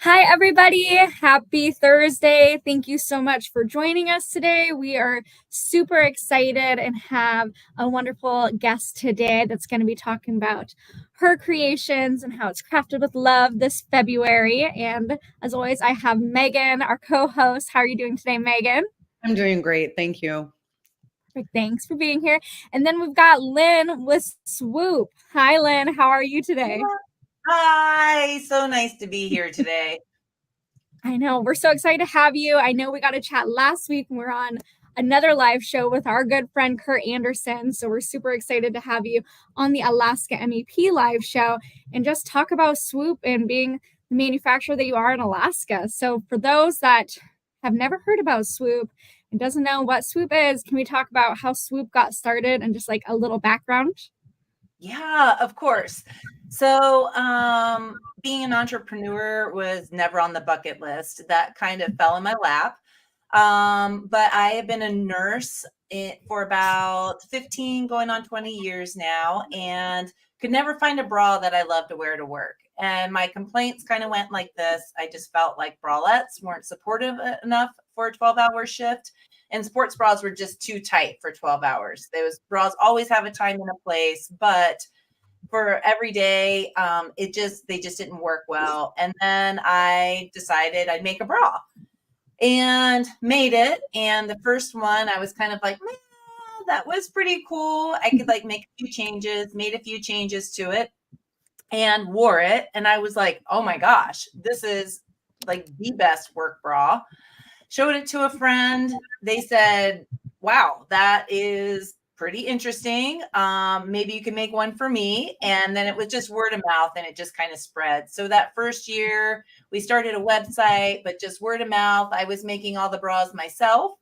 Hi, everybody. Happy Thursday. Thank you so much for joining us today. We are super excited and have a wonderful guest today that's going to be talking about her creations and how it's crafted with love this February. And as always, I have Megan, our co host. How are you doing today, Megan? I'm doing great. Thank you. Perfect. Thanks for being here. And then we've got Lynn with SWOOP. Hi, Lynn. How are you today? Hi, so nice to be here today. I know. We're so excited to have you. I know we got to chat last week when we were on another live show with our good friend Kurt Anderson. So we're super excited to have you on the Alaska MEP live show and just talk about SWOOP and being the manufacturer that you are in Alaska. So for those that have never heard about SWOOP and doesn't know what SWOOP is, can we talk about how SWOOP got started and just like a little background? Yeah, of course. So, being an entrepreneur was never on the bucket list. That kind of fell in my lap. But I have been a nurse for about 15, going on 20 years now, and could never find a bra that I love to wear to work. And my complaints kind of went like this. I just felt like bralettes weren't supportive enough for a 12-hour shift. And sports bras were just too tight for 12 hours. Those bras always have a time and a place, but for every day, they just didn't work well. And then I decided I'd make a bra and made it. And the first one, I was kind of like, man, that was pretty cool. I could like make a few changes, made a few changes to it and wore it. And I was like, oh my gosh, this is like the best work bra. Showed it to a friend. They said, wow, that is pretty interesting. Maybe you can make one for me. And then it was just word of mouth and it just kind of spread. So that first year we started a website, but just word of mouth. I was making all the bras myself.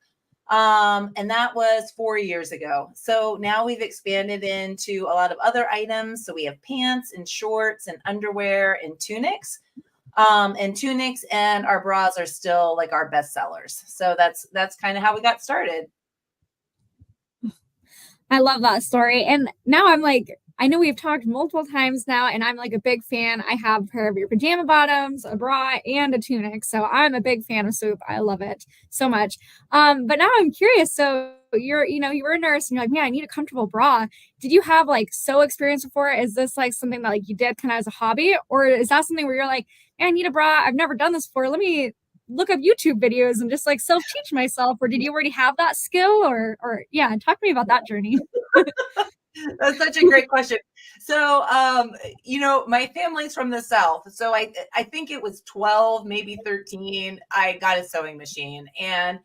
And that was 4 years ago. So now we've expanded into a lot of other items. So we have pants and shorts and underwear and tunics. And our bras are still like our best sellers. So that's kind of how we got started. I love that story. And now I'm like, I know we've talked multiple times now, and I'm like a big fan. I have a pair of your pajama bottoms, a bra, and a tunic. So I'm a big fan of SWOOP. I love it so much. But now I'm curious. So you were a nurse and you're like, man, I need a comfortable bra. Did you have like sew experience before? Is this like something that like you did kind of as a hobby? Or is that something where you're like, man, I need a bra. I've never done this before. Let me look up YouTube videos and just like self-teach myself? Or did you already have that skill? Or yeah, talk to me about that journey. That's such a great question. So, my family's from the South. So I think it was 12, maybe 13. I got a sewing machine. And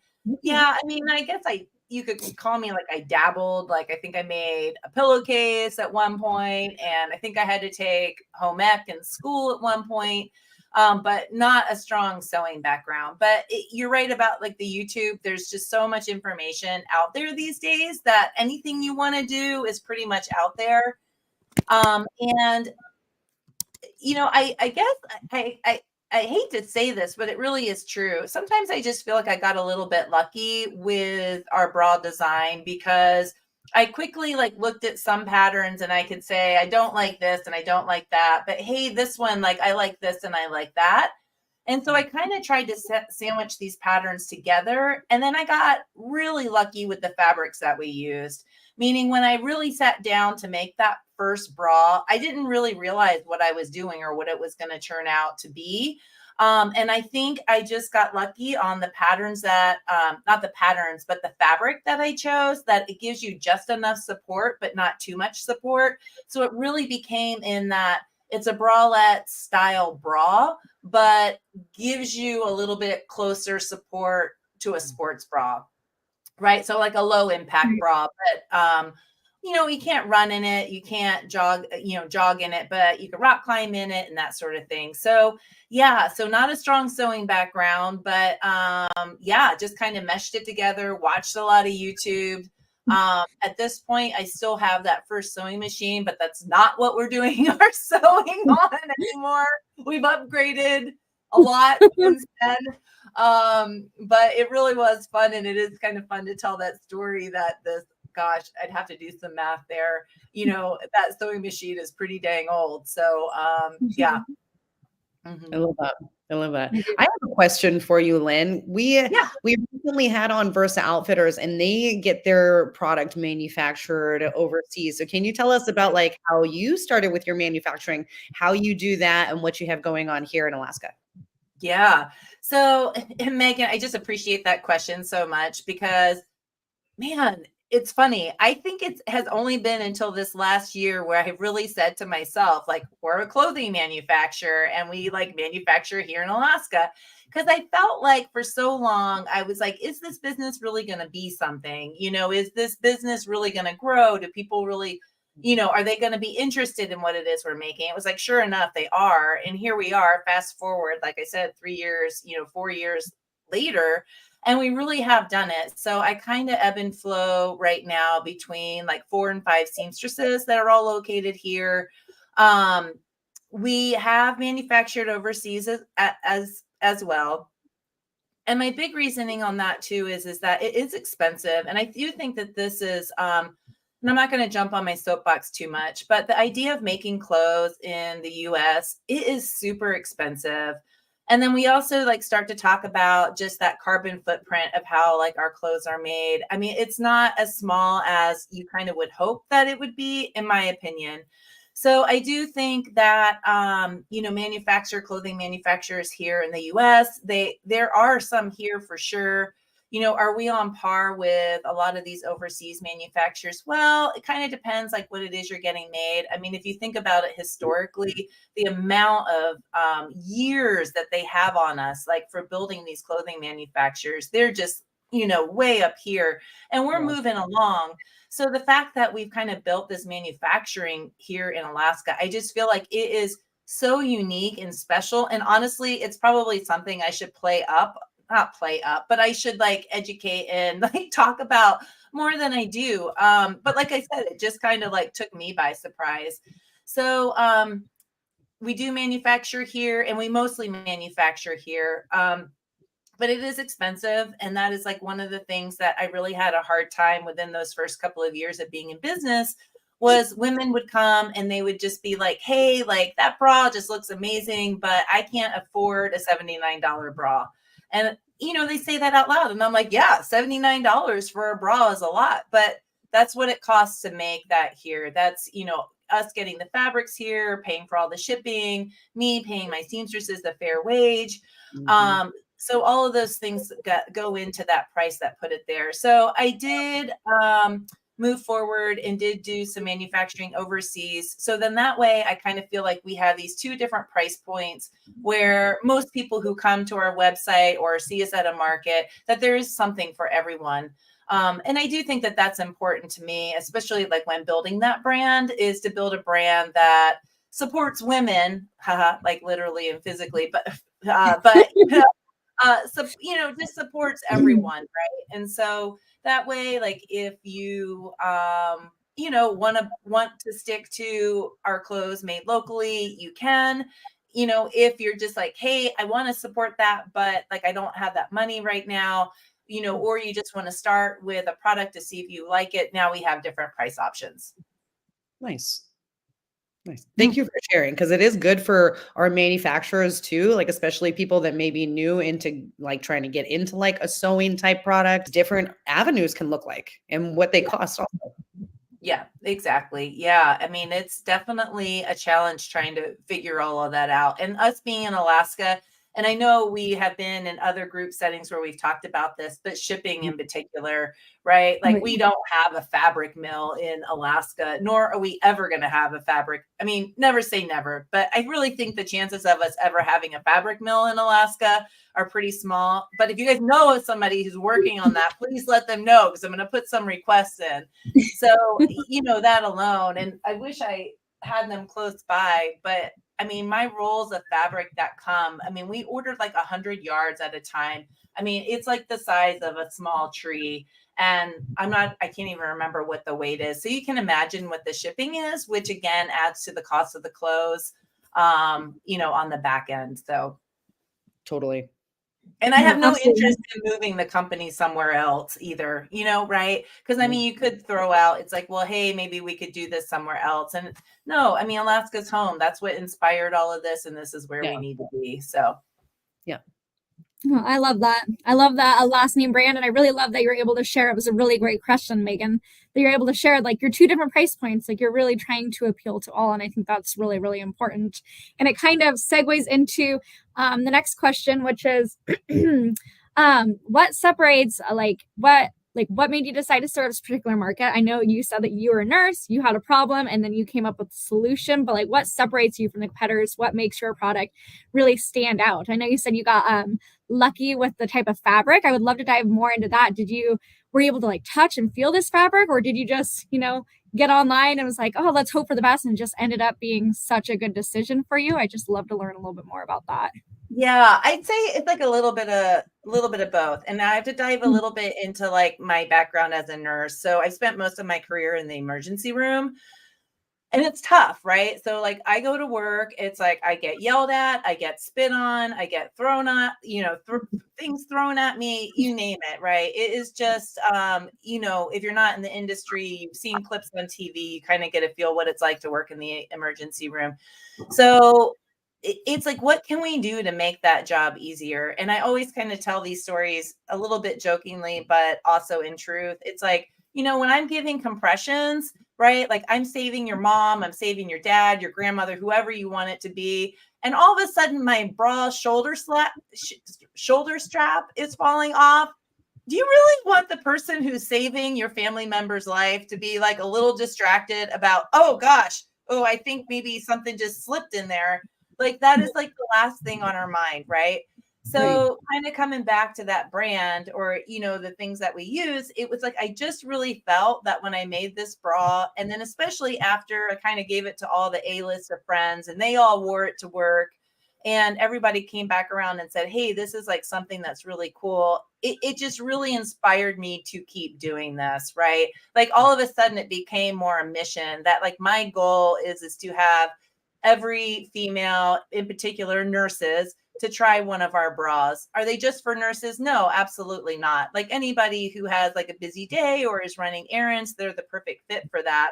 yeah, I mean, I guess you could call me like I dabbled. Like I think I made a pillowcase at one point, and I think I had to take home ec in school at one point. But not a strong sewing background. But you're right about like the YouTube. There's just so much information out there these days that anything you want to do is pretty much out there. And I guess I hate to say this, but it really is true. Sometimes I just feel like I got a little bit lucky with our bra design because I quickly like looked at some patterns and I could say, I don't like this and I don't like that, but hey, this one, like I like this and I like that. And so I kind of tried to sandwich these patterns together. And then I got really lucky with the fabrics that we used, meaning when I really sat down to make that first bra, I didn't really realize what I was doing or what it was going to turn out to be. And I think I just got lucky on the patterns that, not the patterns, but the fabric that I chose, that it gives you just enough support, but not too much support. So it really became in that it's a bralette style bra, but gives you a little bit closer support to a sports bra, right? So like a low impact bra, but you can't run in it, you can't jog in it, but you can rock climb in it and that sort of thing. So yeah, so not a strong sewing background, but yeah, just kind of meshed it together, watched a lot of YouTube. At this point, I still have that first sewing machine, but that's not what we're doing our sewing on anymore. We've upgraded a lot since then. But it really was fun, and it is kind of fun to tell that story that gosh, I'd have to do some math there. That sewing machine is pretty dang old. So yeah. I love that. I love that. I do. I have a question for you, Lynn. Yeah. We recently had on Versa Outfitters, and they get their product manufactured overseas. So can you tell us about like how you started with your manufacturing, how you do that, and what you have going on here in Alaska? Yeah. So, and Megan, I just appreciate that question so much because, man, it's funny. I think it has only been until this last year where I really said to myself, like, we're a clothing manufacturer and we like manufacture here in Alaska. Because I felt like for so long, I was like, is this business really going to be something? Is this business really going to grow? Do people really, are they going to be interested in what it is we're making? It was like, sure enough, they are. And here we are, fast forward, like I said, 3 years, 4 years later, and we really have done it. So I kind of ebb and flow right now between like 4 and 5 seamstresses that are all located here. We have manufactured overseas as well. And my big reasoning on that too is that it is expensive. And I do think that this is, and I'm not going to jump on my soapbox too much, but the idea of making clothes in the US, it is super expensive. And then we also like start to talk about just that carbon footprint of how like our clothes are made. I mean, it's not as small as you kind of would hope that it would be, in my opinion. So I do think that clothing manufacturers here in the US, there are some here for sure. Are we on par with a lot of these overseas manufacturers? Well, it kind of depends like what it is you're getting made. I mean, if you think about it historically, the amount of years that they have on us, like for building these clothing manufacturers, they're just, way up here and we're moving along. So the fact that we've kind of built this manufacturing here in Alaska, I just feel like it is so unique and special. And honestly, it's probably something I should not play up, but I should like educate and like talk about more than I do. But like I said, it just kind of like took me by surprise. So we do manufacture here and we mostly manufacture here. But it is expensive. And that is like one of the things that I really had a hard time within those first couple of years of being in business was women would come and they would just be like, hey, like that bra just looks amazing, but I can't afford a $79 bra. And, they say that out loud. And I'm like, yeah, $79 for a bra is a lot, but that's what it costs to make that here. That's, us getting the fabrics here, paying for all the shipping, me paying my seamstresses the fair wage. Mhm. So all of those things go into that price that put it there. So I did move forward and did do some manufacturing overseas. So then that way I kind of feel like we have these two different price points where most people who come to our website or see us at a market, that there is something for everyone. And I do think that that's important to me, especially like when building that brand, is to build a brand that supports women, like literally and physically, but so just supports everyone, right? And so that way, like if you want to stick to our clothes made locally, you can. If you're just like, hey, I want to support that, but like I don't have that money right now, or you just want to start with a product to see if you like it. Now we have different price options. Nice. Nice. Thank you for sharing because it is good for our manufacturers too, like especially people that may be new into like trying to get into like a sewing type product. Different avenues can look like and what they cost also. Yeah, exactly. Yeah. I mean, it's definitely a challenge trying to figure all of that out. And us being in Alaska, and I know we have been in other group settings where we've talked about this, but shipping in particular, right? Like we don't have a fabric mill in Alaska, nor are we ever going to have a fabric. I mean, never say never, but I really think the chances of us ever having a fabric mill in Alaska are pretty small. But if you guys know of somebody who's working on that, please let them know because I'm going to put some requests in. So, that alone. And I wish I had them close by, but I mean, my rolls of fabric that come, I mean, we ordered like 100 yards at a time. I mean, it's like the size of a small tree. And I can't even remember what the weight is. So you can imagine what the shipping is, which again adds to the cost of the clothes, on the back end. So Totally. and I have no Absolutely. interest in moving the company somewhere else either, right? Because I mean, you could throw out, it's like, well, hey, maybe we could do this somewhere else. And no, I mean, Alaska's home. That's what inspired all of this. And this is where we need to be. So, Yeah. Oh, I love that. I love that a last name brand. And I really love that you're able to share. It was a really great question, Megan, that you're able to share like your two different price points. Like you're really trying to appeal to all. And I think that's really, really important. And it kind of segues into the next question, which is what separates what made you decide to serve this particular market? I know you said that you were a nurse, you had a problem, and then you came up with a solution, but like what separates you from the competitors? What makes your product really stand out? I know you said you got lucky with the type of fabric. I would love to dive more into that. Were you able to like touch and feel this fabric, or did you just, get online and was like, oh, let's hope for the best, and just ended up being such a good decision for you? I just love to learn a little bit more about that. Yeah, I'd say it's like a little bit of both. And now I have to dive a little bit into like my background as a nurse. So I've spent most of my career in the emergency room. And it's tough, right? So like I go to work, it's like I get yelled at, I get spit on, I get thrown at, things thrown at me, you name it, right? It is just, if you're not in the industry, you've seen clips on TV, you kind of get a feel what it's like to work in the emergency room. So it's like, what can we do to make that job easier? And I always kind of tell these stories a little bit jokingly, but also in truth. It's like, when I'm giving compressions, right? Like I'm saving your mom, I'm saving your dad, your grandmother, whoever you want it to be. And all of a sudden my bra shoulder strap is falling off. Do you really want the person who's saving your family member's life to be like a little distracted about, oh gosh, I think maybe something just slipped in there? Like that is like the last thing on our mind, right? So kind of coming back to that brand or, the things that we use, it was like, I just really felt that when I made this bra, and then especially after I kind of gave it to all the A-list of friends and they all wore it to work and everybody came back around and said, hey, this is like something that's really cool. It just really inspired me to keep doing this, right? Like all of a sudden it became more a mission that like my goal is to have every female, in particular nurses, to try one of our bras. Are they just for nurses? No, absolutely not. Like anybody who has like a busy day or is running errands, they're the perfect fit for that.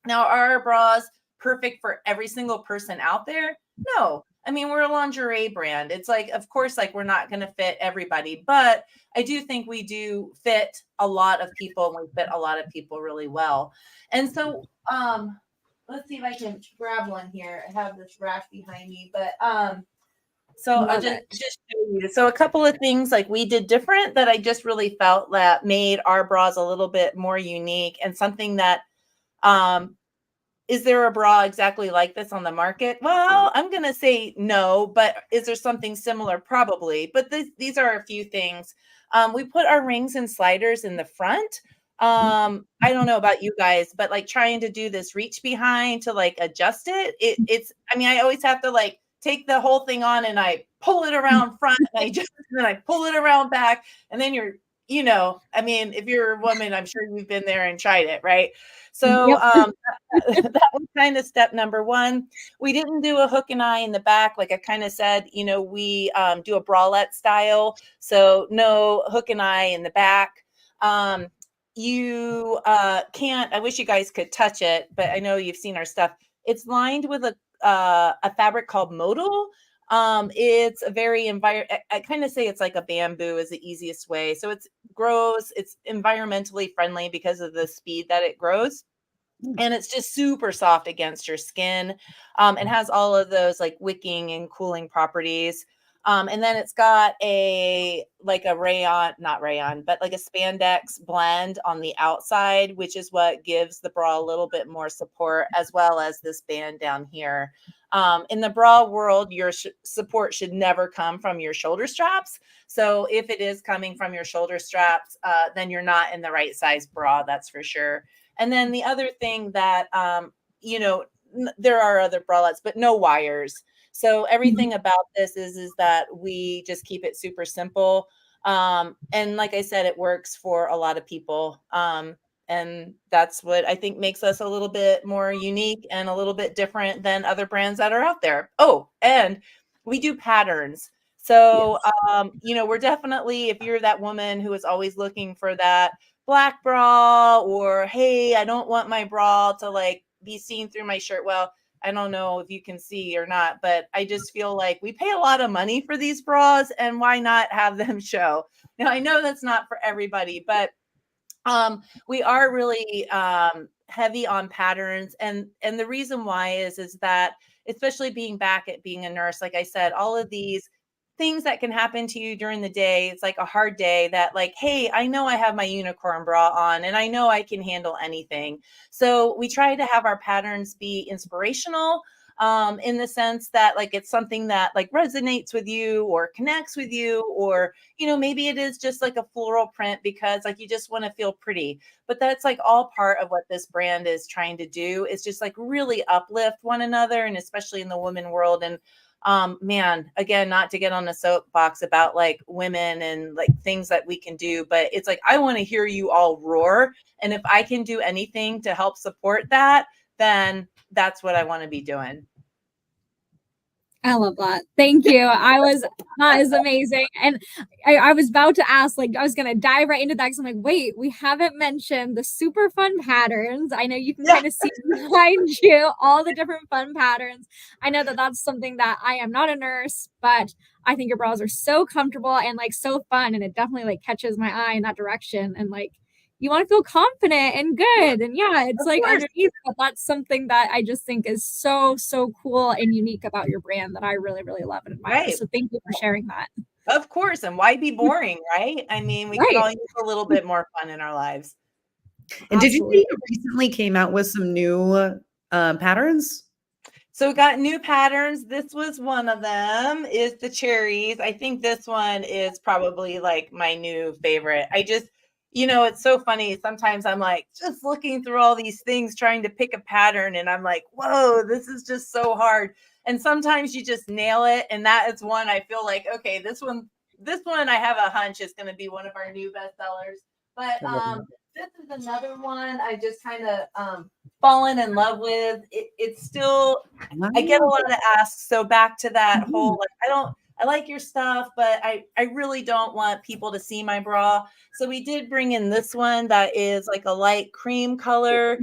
Now, are our bras perfect for every single person out there? No. I mean, we're a lingerie brand. It's like, of course, like we're not going to fit everybody, but I do think we do fit a lot of people and we fit a lot of people really well. And so, let's see if I can grab one here. I have this rack behind me, but so I'll just show you. So a couple of things like we did different that I just really felt that made our bras a little bit more unique and something that is there a bra exactly like this on the market? Well, I'm going to say no, but is there something similar? Probably. But these are a few things. We put our rings and sliders in the front. I don't know about you guys, but like trying to do this reach behind to like adjust it. I always have to like take the whole thing on and I pull it around front and then I pull it around back. And then if you're a woman, I'm sure you've been there and tried it, right? So that was kind of step number one. We didn't do a hook and eye in the back. Like I kind of said, we do a bralette style. So no hook and eye in the back. You can't, I wish you guys could touch it, but I know you've seen our stuff. It's lined with a fabric called modal. It's a very I kind of say it's like a bamboo is the easiest way. So it's environmentally friendly because of the speed that it grows. And it's just super soft against your skin. And has all of those like wicking and cooling properties. And then it's got not rayon, but like a spandex blend on the outside, which is what gives the bra a little bit more support, as well as this band down here. In the bra world, your support should never come from your shoulder straps. So if it is coming from your shoulder straps, then you're not in the right size bra, that's for sure. And then the other thing that, there are other bralettes, but no wires. So everything about this is that we just keep it super simple. And like I said, it works for a lot of people. And that's what I think makes us a little bit more unique and a little bit different than other brands that are out there. Oh, and we do patterns. So, we're definitely, if you're that woman who is always looking for that black bra or, hey, I don't want my bra to like be seen through my shirt. Well, I don't know if you can see or not, but I just feel like we pay a lot of money for these bras, and why not have them show? Now, I know that's not for everybody, but we are really heavy on patterns, and the reason why is that, especially being back at being a nurse, like I said, all of these things that can happen to you during the day, it's like a hard day that, like, hey, I know I have my unicorn bra on and I know I can handle anything. So we try to have our patterns be inspirational, in the sense that, like, it's something that like resonates with you or connects with you, or maybe it is just like a floral print because like you just want to feel pretty. But that's like all part of what this brand is trying to do, is just like really uplift one another, and especially in the women world. And man, again, not to get on a soapbox about like women and like things that we can do, but it's like I want to hear you all roar, and if I can do anything to help support that, then that's what I want to be doing. I love that. Thank you. That is amazing. And I was about to ask, like, I was going to dive right into that because I'm like, wait, we haven't mentioned the super fun patterns. I know you can kind of see behind you all the different fun patterns. I know that that's something that I am not a nurse, but I think your bras are so comfortable and like so fun. And it definitely like catches my eye in that direction. And like, you want to feel confident and good. And yeah, it's Of like course. underneath, but that's something that I just think is so, so cool and unique about your brand that I really, really love and admire. Right. So thank you for sharing that. Of course. And why be boring, right? I mean, we can Right. all use a little bit more fun in our lives. And did you Absolutely. say you recently came out with some new patterns? So we got new patterns. This was one of them, is the cherries. I think this one is probably like my new favorite. I just, it's so funny. Sometimes I'm like just looking through all these things, trying to pick a pattern. And I'm like, whoa, this is just so hard. And sometimes you just nail it. And that is one I feel like, okay, this one I have a hunch is going to be one of our new bestsellers. But this is another one I just kind of fallen in love with. It's still, I get a lot of asks. So back to that whole, like, I like your stuff, but I really don't want people to see my bra. So we did bring in this one that is like a light cream color.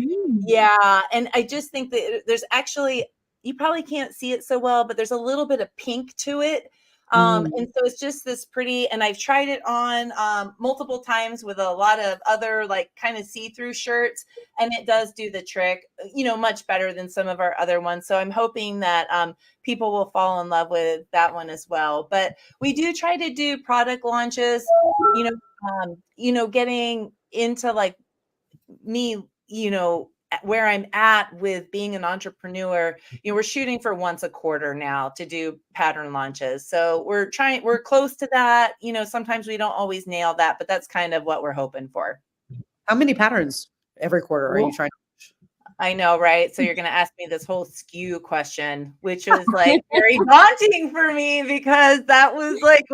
Yeah. And I just think that there's actually, you probably can't see it so well, but there's a little bit of pink to it. And so it's just this pretty, and I've tried it on multiple times with a lot of other like kind of see-through shirts, and it does do the trick, much better than some of our other ones. So I'm hoping that people will fall in love with that one as well. But we do try to do product launches, getting into like me, where I'm at with being an entrepreneur, we're shooting for once a quarter now to do pattern launches. So we're close to that. Sometimes we don't always nail that, but that's kind of what we're hoping for. How many patterns every quarter are you trying to? I know, right? So you're going to ask me this whole SKU question, which was like very daunting for me because that was like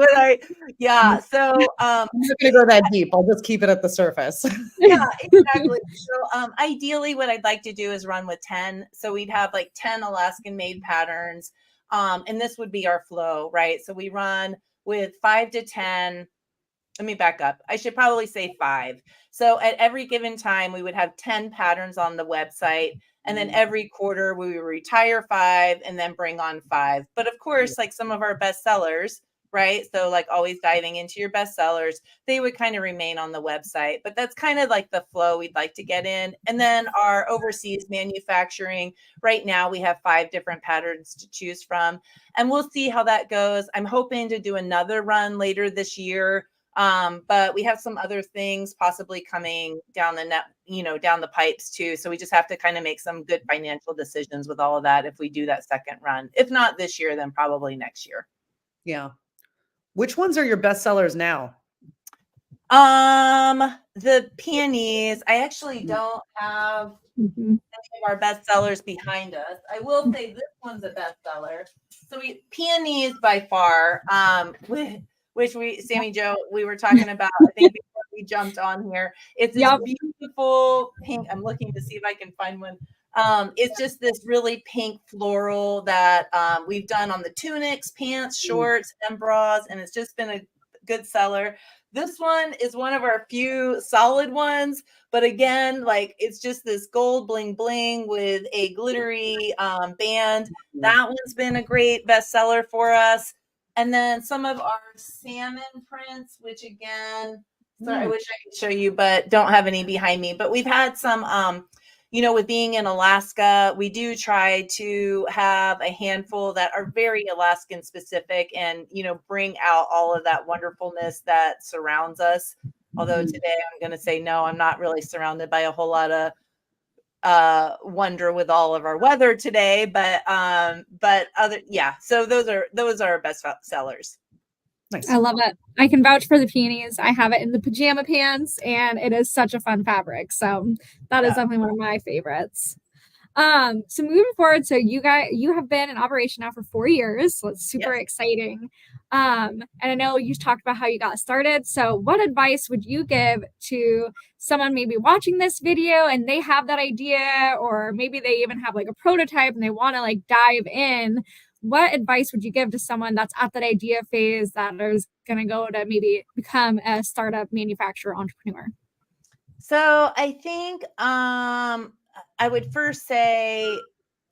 So I'm not going to go that deep. I'll just keep it at the surface. yeah, exactly. So ideally what I'd like to do is run with 10. So we'd have like 10 Alaskan made patterns. And this would be our flow, right? So we run with 5 to 10. Let me back up. I should probably say 5. So at every given time, we would have 10 patterns on the website. And then every quarter we would retire 5 and then bring on 5. But of course, like some of our best sellers, right? So like always diving into your best sellers, they would kind of remain on the website. But that's kind of like the flow we'd like to get in. And then our overseas manufacturing, right now we have 5 different patterns to choose from. And we'll see how that goes. I'm hoping to do another run later this year. But we have some other things possibly coming down the net, down the pipes too. So we just have to kind of make some good financial decisions with all of that if we do that second run. If not this year, then probably next year. Yeah. Which ones are your best sellers now? The peonies, I actually don't have any of our best sellers behind us. I will say this one's a bestseller. So peonies by far, which Sammy Jo, we were talking about, I think before we jumped on here. It's this beautiful pink. I'm looking to see if I can find one. It's just this really pink floral that we've done on the tunics, pants, shorts, and bras. And it's just been good seller. This one is one of our few solid ones, but again, like it's just this gold bling bling with a glittery band. That one's been a great bestseller for us. And then some of our salmon prints, which again, sorry, I wish I could show you, but don't have any behind me. But we've had some, with being in Alaska, we do try to have a handful that are very Alaskan specific and, bring out all of that wonderfulness that surrounds us. Although today I'm going to say, no, I'm not really surrounded by a whole lot of wonder with all of our weather today, but so those are our best sellers. Nice. I love it. I can vouch for the peonies. I have it in the pajama pants and it is such a fun fabric. So that is definitely one of my favorites. So moving forward, so you have been in operation now for 4 years. So it's super exciting. And I know you talked about how you got started. So what advice would you give to someone maybe watching this video and they have that idea, or maybe they even have like a prototype and they want to like dive in? What advice would you give to someone that's at that idea phase that is going to go to maybe become a startup manufacturer entrepreneur? So I think I would first say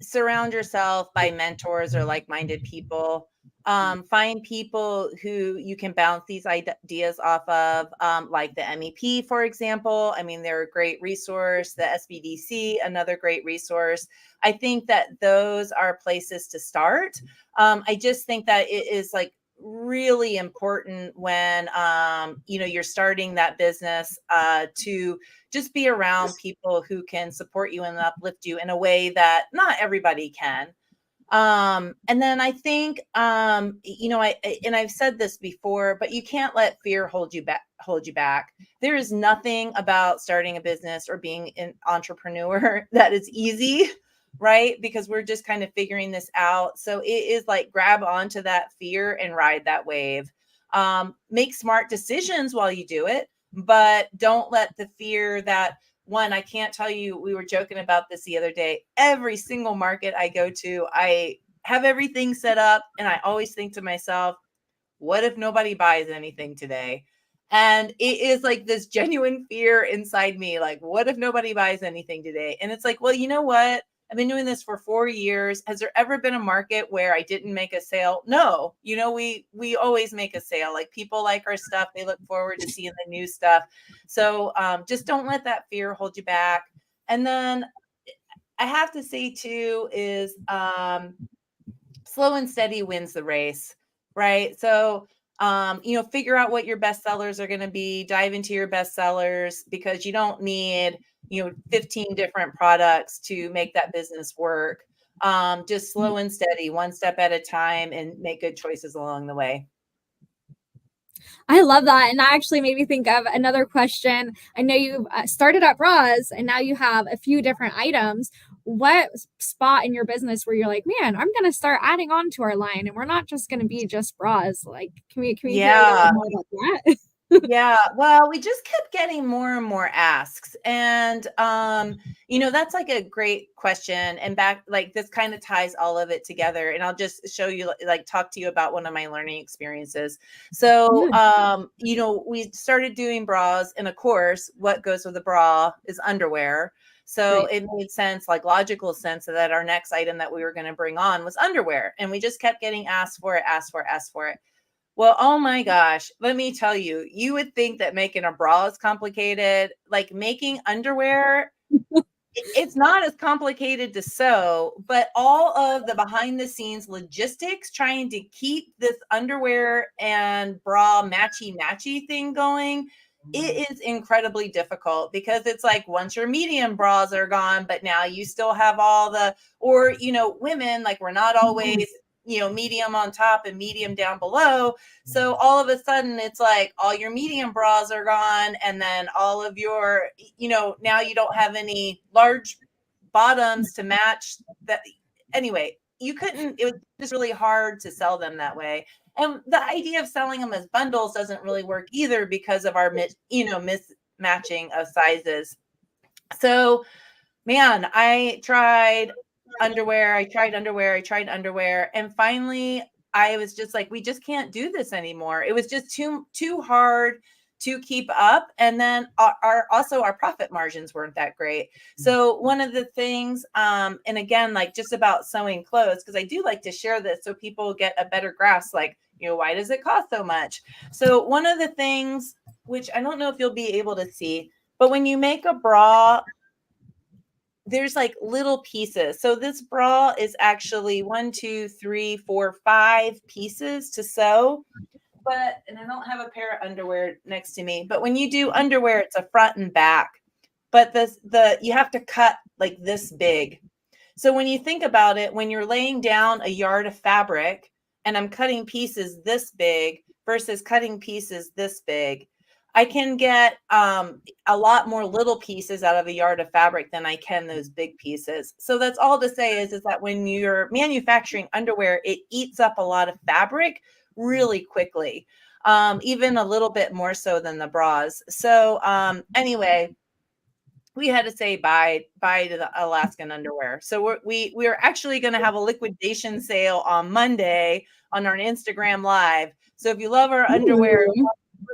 surround yourself by mentors or like-minded people. Find people who you can bounce these ideas off of, like the MEP, for example. I mean, they're a great resource. The SBDC, another great resource. I think that those are places to start. I just think that it is like really important when you're starting that business to just be around people who can support you and uplift you in a way that not everybody can. And then I think and I've said this before, but you can't let fear hold you back. There is nothing about starting a business or being an entrepreneur that is easy, right? Because we're just kind of figuring this out. So it is like grab onto that fear and ride that wave. Make smart decisions while you do it, but don't let the fear that one, I can't tell you, we were joking about this the other day. Every single market I go to, I have everything set up and I always think to myself, what if nobody buys anything today? And it is like this genuine fear inside me. Like, what if nobody buys anything today? And it's like, well, you know what? I've been doing this for 4 years. Has there ever been a market where I didn't make a sale? No, we always make a sale. Like people like our stuff. They look forward to seeing the new stuff. So just don't let that fear hold you back. And then I have to say too is slow and steady wins the race, right? So figure out what your best sellers are going to be, dive into your best sellers, because you don't need 15 different products to make that business work. Just slow and steady, one step at a time, and make good choices along the way. I love that. And that actually made me think of another question. I know you started at bras and now you have a few different items. What spot in your business where you're like, man, I'm going to start adding on to our line and we're not just going to be just bras? Like, can we hear a little more about that? Yeah, well, we just kept getting more and more asks. And, that's like a great question. And back, like this kind of ties all of it together. And I'll just show you, like, talk to you about one of my learning experiences. So, we started doing bras. And of course, what goes with a bra is underwear. So it made sense, like logical sense, that our next item that we were going to bring on was underwear. And we just kept getting asked for it. Well, oh my gosh, let me tell you, you would think that making a bra is complicated. Like making underwear, it's not as complicated to sew, but all of the behind the scenes logistics, trying to keep this underwear and bra matchy thing going, it is incredibly difficult, because it's like once your medium bras are gone, but now you still have all the, or, women, like we're not always medium on top and medium down below. So all of a sudden it's like all your medium bras are gone. And then all of your, now you don't have any large bottoms to match that. Anyway, it was just really hard to sell them that way. And the idea of selling them as bundles doesn't really work either because of our, mismatching of sizes. So, man, I tried underwear. And finally I was just like, we just can't do this anymore. It was just too hard to keep up. And then also our profit margins weren't that great. So one of the things, and again, like just about sewing clothes, because I do like to share this so people get a better grasp, like, why does it cost so much? So one of the things, which I don't know if you'll be able to see, but when you make a bra, there's like little pieces. So this bra is actually 1, 2, 3, 4, 5 pieces to sew. And I don't have a pair of underwear next to me, but when you do underwear, it's a front and back, but you have to cut like this big. So when you think about it, when you're laying down a yard of fabric and I'm cutting pieces this big versus cutting pieces this big, I can get a lot more little pieces out of a yard of fabric than I can those big pieces. So that's all to say is that when you're manufacturing underwear, it eats up a lot of fabric really quickly, even a little bit more so than the bras. So anyway, we had to say bye to the Alaskan underwear. So we're actually going to have a liquidation sale on Monday on our Instagram live. So if you love our underwear,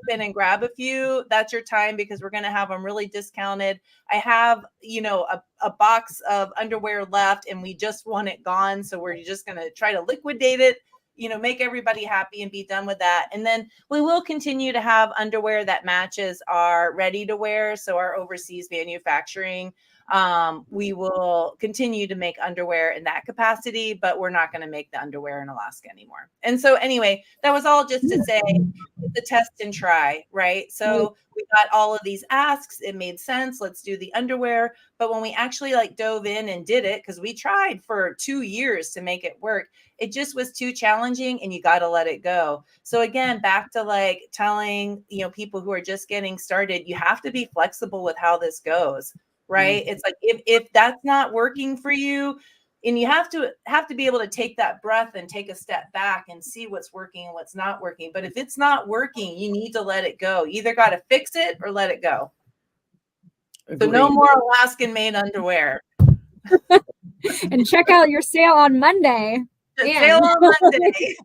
in and grab a few, that's your time, because we're going to have them really discounted. I have, a box of underwear left and we just want it gone. So we're just going to try to liquidate it, make everybody happy and be done with that. And then we will continue to have underwear that matches our ready to wear. So our overseas manufacturing, we will continue to make underwear in that capacity, but we're not going to make the underwear in Alaska anymore. And so anyway, that was all just to say the test and try, right? So we got all of these asks. It made sense. Let's do the underwear. But when we actually dove in and did it, because we tried for 2 years to make it work, it just was too challenging and you got to let it go. So again, back to telling, people who are just getting started, you have to be flexible with how this goes, right? It's like, if that's not working for you, and you have to be able to take that breath and take a step back and see what's working and what's not working. But if it's not working, you need to let it go. You either got to fix it or let it go. Agreed. So no more Alaskan made underwear. And check out your sale on Monday. Sale on Monday.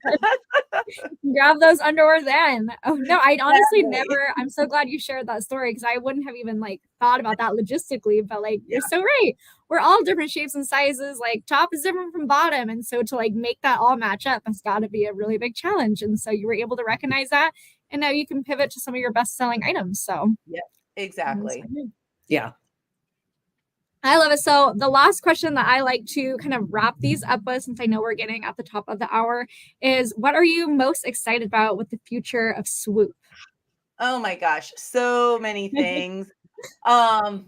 Grab those underwear then. Oh no, I honestly never. I'm so glad you shared that story, because I wouldn't have even thought about that logistically. But you're so right. We're all different shapes and sizes. Top is different from bottom, and so to make that all match up has got to be a really big challenge. And so you were able to recognize that, and now you can pivot to some of your best selling items. So yeah, exactly. Yeah. I love it. So the last question that I like to kind of wrap these up with, since I know we're getting at the top of the hour, is what are you most excited about with the future of SWOOP? Oh my gosh, so many things. That's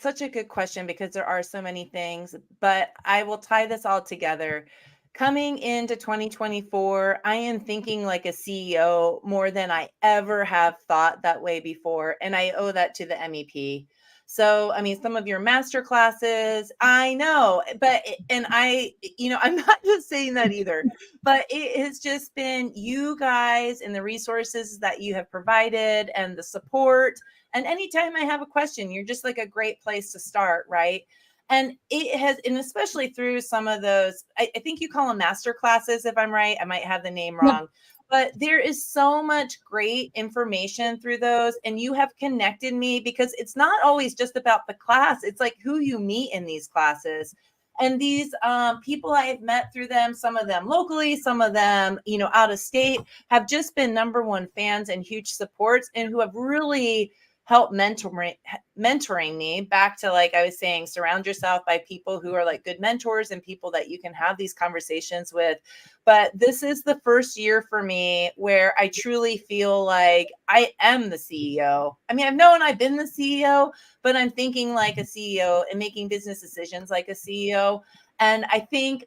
such a good question, because there are so many things, but I will tie this all together. Coming into 2024, I am thinking like a CEO more than I ever have thought that way before. And I owe that to the MEP. So, some of your master classes, I know, I'm not just saying that either, but it has just been you guys and the resources that you have provided and the support. And anytime I have a question, you're just a great place to start, right? And it has, and especially through some of those, I think you call them master classes, if I'm right. I might have the name wrong, but there is so much great information through those. And you have connected me, because it's not always just about the class. It's who you meet in these classes. And these people I have met through them, some of them locally, some of them, out of state, have just been #1 fans and huge supports, and who have really help mentoring me back to, I was saying, surround yourself by people who are good mentors and people that you can have these conversations with. But this is the first year for me where I truly feel like I am the CEO. I've known I've been the CEO, but I'm thinking like a CEO and making business decisions like a CEO. And I think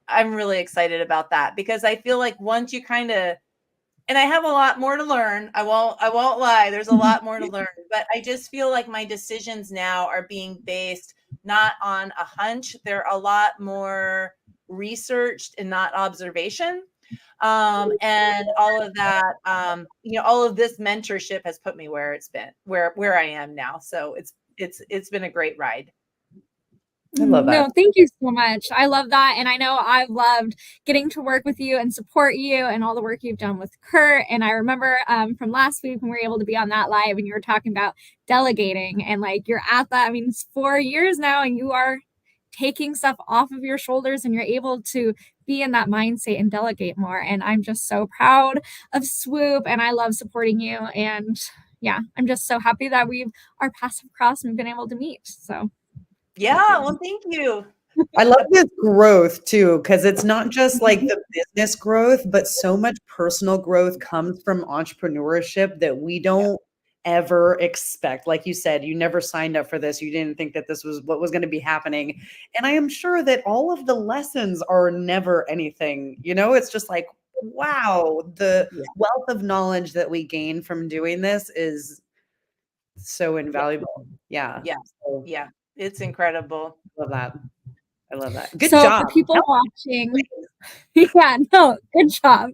I'm really excited about that, because I feel like once you and I have a lot more to learn. I won't lie. There's a lot more to learn, but I just feel like my decisions now are being based not on a hunch. They're a lot more researched and not observation. And all of that, all of this mentorship has put me where it's been, where I am now. So it's it's been a great ride. I love that. No, thank you so much. I love that. And I know I've loved getting to work with you and support you and all the work you've done with Kurt. And I remember from last week when we were able to be on that live and you were talking about delegating and like you're at that. I mean, it's 4 years now and you are taking stuff off of your shoulders and you're able to be in that mindset and delegate more. And I'm just so proud of SWOOP and I love supporting you. And yeah, I'm just so happy that our paths have crossed and we've been able to meet. So yeah, well, thank you. I love this growth too, because it's not just like the business growth, but so much personal growth comes from entrepreneurship that we don't ever expect. Like you said, you never signed up for this. You didn't think that this was what was going to be happening. And I am sure that all of the lessons are never anything, it's just like, wow, the wealth of knowledge that we gain from doing this is so invaluable. Yeah. So, Yeah. It's incredible. love that. I love that. Good so job. for people watching, yeah, no, good job.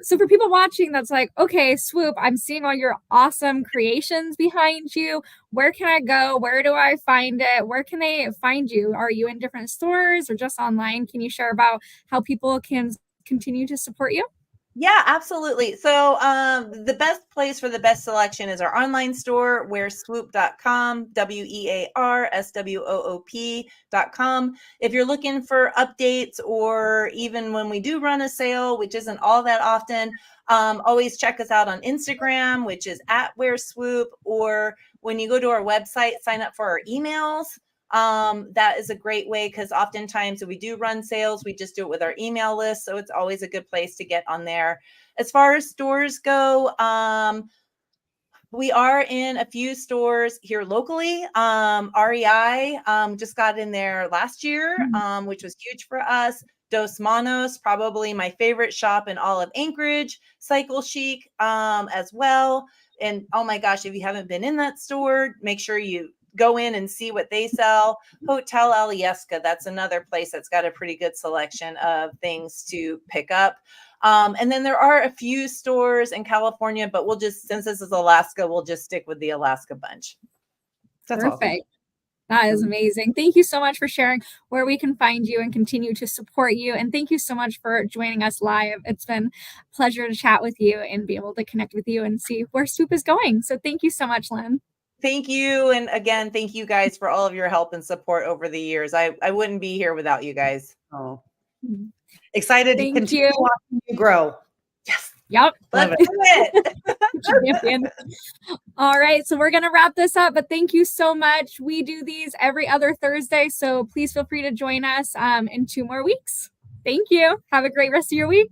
So for people watching, that's like, okay, SWOOP, I'm seeing all your awesome creations behind you. Where can I go? Where do I find it? Where can they find you? Are you in different stores or just online? Can you share about how people can continue to support you? Yeah, absolutely. So the best place for the best selection is our online store, wearswoop.com, wearswoop.com. If you're looking for updates or even when we do run a sale, which isn't all that often, always check us out on Instagram, which is @wearswoop, or when you go to our website, sign up for our emails. That is a great way because oftentimes if we do run sales, we just do it with our email list. So it's always a good place to get on there. As far as stores go, we are in a few stores here locally. REI just got in there last year, which was huge for us. Dos Manos, probably my favorite shop in all of Anchorage. Cycle Chic as well. And oh my gosh, if you haven't been in that store, make sure you go in and see what they sell. Hotel Alyeska, that's another place that's got a pretty good selection of things to pick up. And then there are a few stores in California, but since this is Alaska, we'll just stick with the Alaska bunch. That's perfect. awesome. That is amazing. Thank you so much for sharing where we can find you and continue to support you. And thank you so much for joining us live. It's been a pleasure to chat with you and be able to connect with you and see where SWOOP is going. So thank you so much, Lynn. Thank you. And again, thank you guys for all of your help and support over the years. I wouldn't be here without you guys. Oh, excited to Thank continue you. watching you grow. Yes. Yep. Let's do it. Champion. All right. So we're going to wrap this up, but thank you so much. We do these every other Thursday. So please feel free to join us in 2 more weeks. Thank you. Have a great rest of your week.